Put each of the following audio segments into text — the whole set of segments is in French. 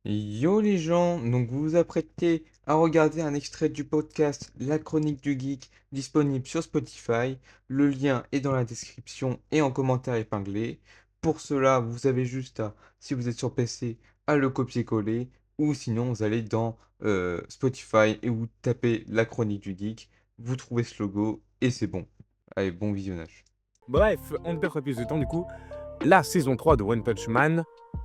Yo les gens, donc vous vous apprêtez à regarder un extrait du podcast La Chronique du Geek disponible sur Spotify. Le lien est dans la description et en commentaire épinglé. Pour cela, vous avez juste à, si vous êtes sur PC, à le copier-coller ou sinon vous allez dans Spotify et vous tapez La Chronique du Geek. Vous trouvez ce logo et c'est bon. Allez, bon visionnage. Bref, on ne perd pas plus de temps du coup. La saison 3 de One Punch Man,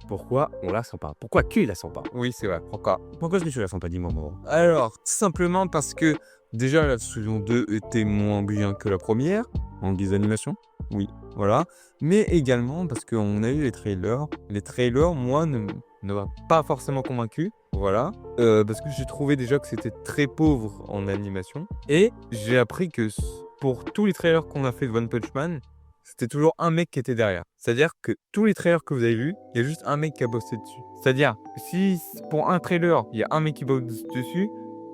pourquoi on la sent pas? Pourquoi tu la sens pas? Oui, c'est vrai. Pourquoi? Pourquoi est-ce que tu la sens pas, dis-moi, Maman? Alors, tout simplement parce que déjà la saison 2 était moins bien que la première, En guise d'animation? oui, voilà. Mais également parce qu'on a eu les trailers. Les trailers, moi, ne m'ont pas forcément convaincu. Voilà. Parce que j'ai trouvé déjà que c'était très pauvre en animation. Et j'ai appris que pour tous les trailers qu'on a fait de One Punch Man, c'était toujours un mec qui était derrière. C'est-à-dire que tous les trailers que vous avez vus, il y a juste un mec qui a bossé dessus. C'est-à-dire, si pour un trailer, il y a un mec qui bosse dessus,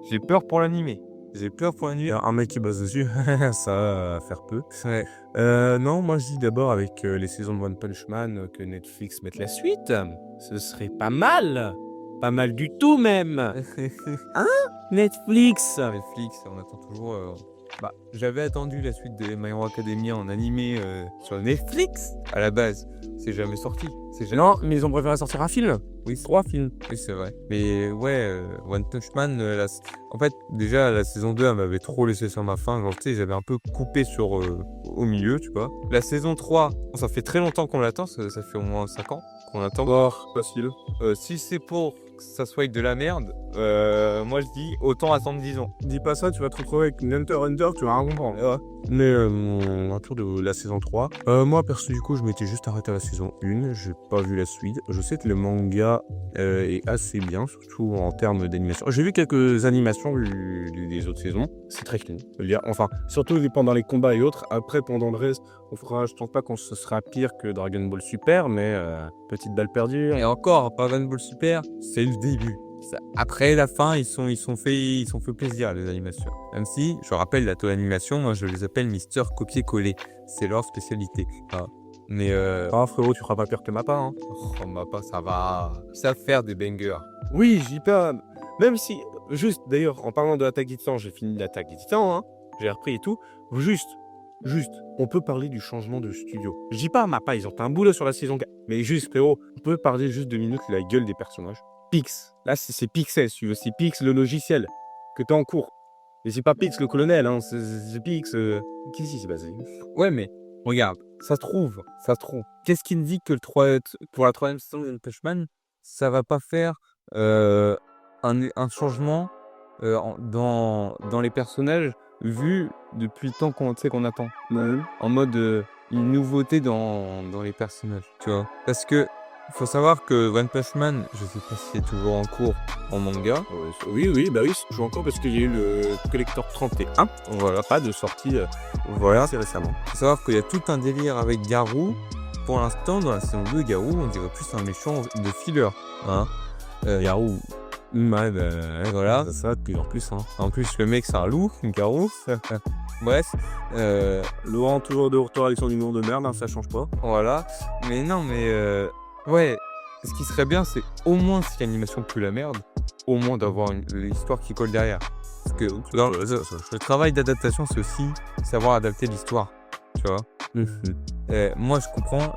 j'ai peur pour l'animé. J'ai peur pour l'animé. Un mec qui bosse dessus, ça va faire peu. Ouais. Non, moi je dis d'abord avec les saisons de One Punch Man que Netflix mette la suite. Ce serait pas mal. Pas mal du tout même. Hein? Netflix. Netflix, on attend toujours. J'avais attendu la suite de My Hero Academia en animé sur Netflix à la base. C'est jamais sorti. C'est jamais... Non, mais ils ont préféré sortir un film. Oui, 3 films. oui, c'est vrai. Mais ouais, One Punch Man, en fait, déjà, la saison 2, elle m'avait trop laissé sur ma faim. Genre, tu sais, j'avais un peu coupé au milieu, tu vois. La saison 3, ça fait très longtemps qu'on l'attend, ça fait au moins 5 ans qu'on attend. Facile. Si c'est pour que ça soit avec de la merde, moi je dis autant attendre 10 ans. Dis pas ça, tu vas te retrouver avec une Hunter, tu vas rien comprendre. Mais un tour de la saison 3. Moi, perso, du coup, je m'étais juste arrêté à la saison 1. J'ai pas vu la suite. Je sais que le manga est assez bien, surtout en termes d'animation. J'ai vu quelques animations des autres saisons. C'est très clean. Je veux dire, enfin, surtout pendant les combats et autres. Après, pendant le reste, je pense pas qu'on se sera pire que Dragon Ball Super, mais petite balle perdue. Et encore, Dragon Ball Super, c'est le début. Après la fin, ils sont fait plaisir les animations. Même si, je rappelle, la animation, moi je les appelle Mister Copier-Coller. C'est leur spécialité. Ah. Mais Ah, frérot, tu feras pas pire que Mappa, hein. oh, Mappa, ça va. Ça faire des bangers. Oui, j'y pas. Même si, juste d'ailleurs, en parlant de l'Attaque des Titans, j'ai fini l'Attaque des Titans, hein. J'ai repris et tout. Juste, on peut parler du changement de studio. Je dis pas, Mappa, ils ont fait un boulot sur la saison 4. Mais juste, frérot, on peut parler juste 2 minutes de la gueule des personnages. Pix. Là, c'est Pixel, si tu veux. C'est Pix, le logiciel, que t'as en cours. Et c'est pas Pix, le colonel, hein. C'est Pix. Qu'est-ce qui s'est passé? Ouais, mais regarde, ça se trouve. Qu'est-ce qui me dit que pour la troisième saison de One Punch Man, ça va pas faire un changement dans les personnages vu depuis le temps qu'on attend. En mode une nouveauté dans les personnages, tu vois. Parce que faut savoir que One Punch Man, je sais pas si c'est toujours en cours en manga. Oui, bah oui, c'est toujours encore parce qu'il y a eu le Collector 31. Voilà. Pas de sortie Voilà. assez récemment. Faut savoir qu'il y a tout un délire avec Garou. Pour l'instant, dans la saison 2, Garou, on dirait plus un méchant de filler. Hein. Garou. Ouais, voilà. Ça va de plus en plus, hein. En plus, le mec, c'est un loup, Garou. Bref. Laurent, toujours de retour avec son humour de merde, hein, ça change pas. Voilà. Mais non, ouais. Ce qui serait bien, c'est au moins si l'animation pue la merde, au moins d'avoir l'histoire qui colle derrière. Parce que le travail d'adaptation, c'est aussi savoir adapter l'histoire. Tu vois. Moi, je comprends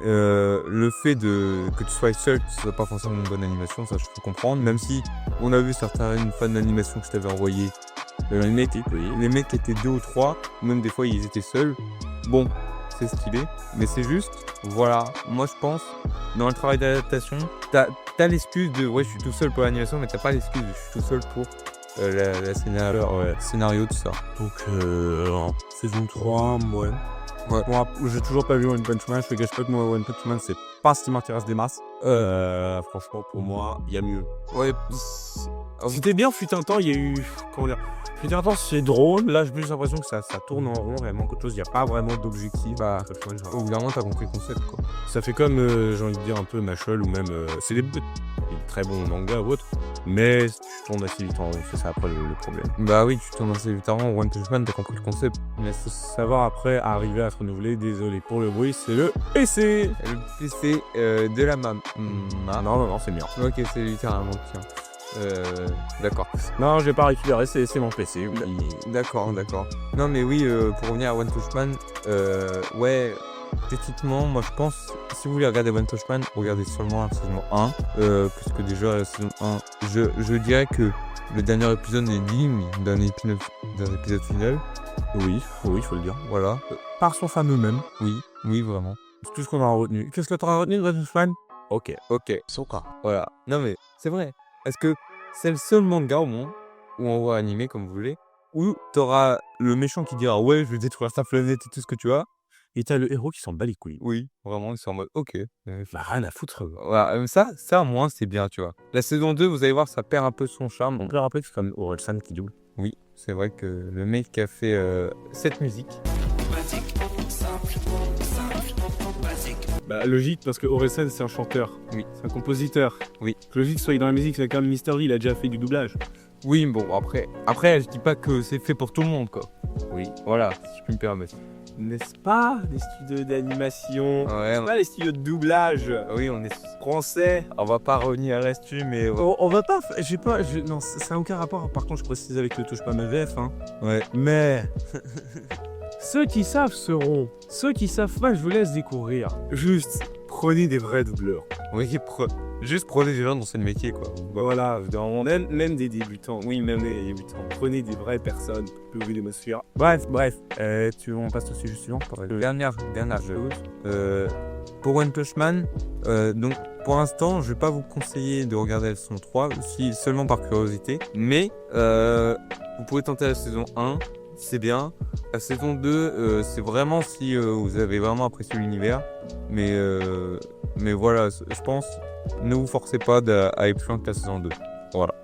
le fait que tu sois seul, ce soit pas forcément une bonne animation, ça je peux comprendre. Même si on a vu certains fans d'animation que je t'avais envoyé, les mecs étaient 2 ou 3, même des fois ils étaient seuls. Bon, c'est stylé, mais c'est juste, voilà, moi je pense, dans le travail d'adaptation, t'as l'excuse de ouais je suis tout seul pour l'animation, mais t'as pas l'excuse de je suis tout seul pour la scénario, tout ça. Donc, saison 3, ouais. Bon, j'ai toujours pas vu One Punch Man, je te gâche pas que moi, One Punch Man, c'est pas ce qui m'intéresse des masses. Franchement, pour moi, il y a mieux. Ouais, C'était bien, fut un temps, il y a eu. Comment dire? Fut un temps, c'est drôle. Là, j'ai plus l'impression que ça tourne en rond, vraiment, qu'autre chose. Il n'y a pas vraiment d'objectif. au bout d'un moment, t'as compris le concept, quoi. Ça fait comme, j'ai envie de dire, un peu Machol ou même. C'est des très bon manga ou autre, mais tu tournes assez vite en rond, c'est ça après le problème. Bah oui, tu tournes assez vite en rond. One Punch Man, t'as compris le concept. Mais faut savoir après arriver à se renouveler, désolé pour le bruit, c'est le PC. Le PC de la mam. Non, c'est bien. Ok, c'est littéralement le tien. D'accord. Non, je vais pas récupérer, c'est mon PC. Oui. D'accord. Non mais oui, pour revenir à One Punch Man, ouais, techniquement, moi je pense, si vous voulez regarder One Punch Man, regardez seulement la saison 1, puisque déjà la saison 1, je dirais que le dernier épisode est digne d'un épisode final, Oui, faut le dire. voilà, Par son fameux même. oui, vraiment. C'est tout ce qu'on a retenu. Qu'est-ce que tu as retenu de One Punch Man? Ok. Soka. Voilà, non mais, c'est vrai, est-ce que c'est le seul manga au monde, ou en voit animé comme vous voulez, où t'auras le méchant qui dira ouais, je vais détruire ta planète et tout ce que tu as. Et t'as le héros qui s'en bat les couilles. Oui, vraiment, ils sont en mode ok. Bah, rien à foutre. Voilà, ça, moins, c'est bien, tu vois. La saison 2, vous allez voir, ça perd un peu son charme. On peut rappeler que c'est comme Orelsan qui double. Oui, c'est vrai que le mec qui a fait cette musique. Bah, logique, parce que Orelsan, c'est un chanteur. Oui. C'est un compositeur. Oui. Logique, soit dans la musique, c'est comme Mister D, il a déjà fait du doublage. Oui, bon, après, je dis pas que c'est fait pour tout le monde, quoi. Oui. Voilà, si je puis me permettre. N'est-ce pas les studios d'animation? Ouais, N'est-ce pas les studios de doublage oui, on est français? On va pas revenir à là-dessus, mais On va pas. Non, ça n'a aucun rapport. Par contre, je précise avec le touche pas ma VF. Hein. ouais. Mais. Ceux qui savent seront. Ceux qui savent pas, je vous laisse découvrir. Juste, prenez des vrais doubleurs. Oui, juste prenez des gens dans ce métier, quoi. Voilà, même des débutants. Oui, même des débutants. Prenez des vraies personnes. Peu vu l'atmosphère. Bref. On passe au sujet suivant. Dernière chose. Pour One Punch Man, donc pour l'instant, je vais pas vous conseiller de regarder la saison 3, si seulement par curiosité. Mais vous pouvez tenter la saison 1, c'est bien. La saison 2, c'est vraiment si vous avez vraiment apprécié l'univers. Mais voilà, je pense, ne vous forcez pas à aller plus loin que la saison 2. Voilà.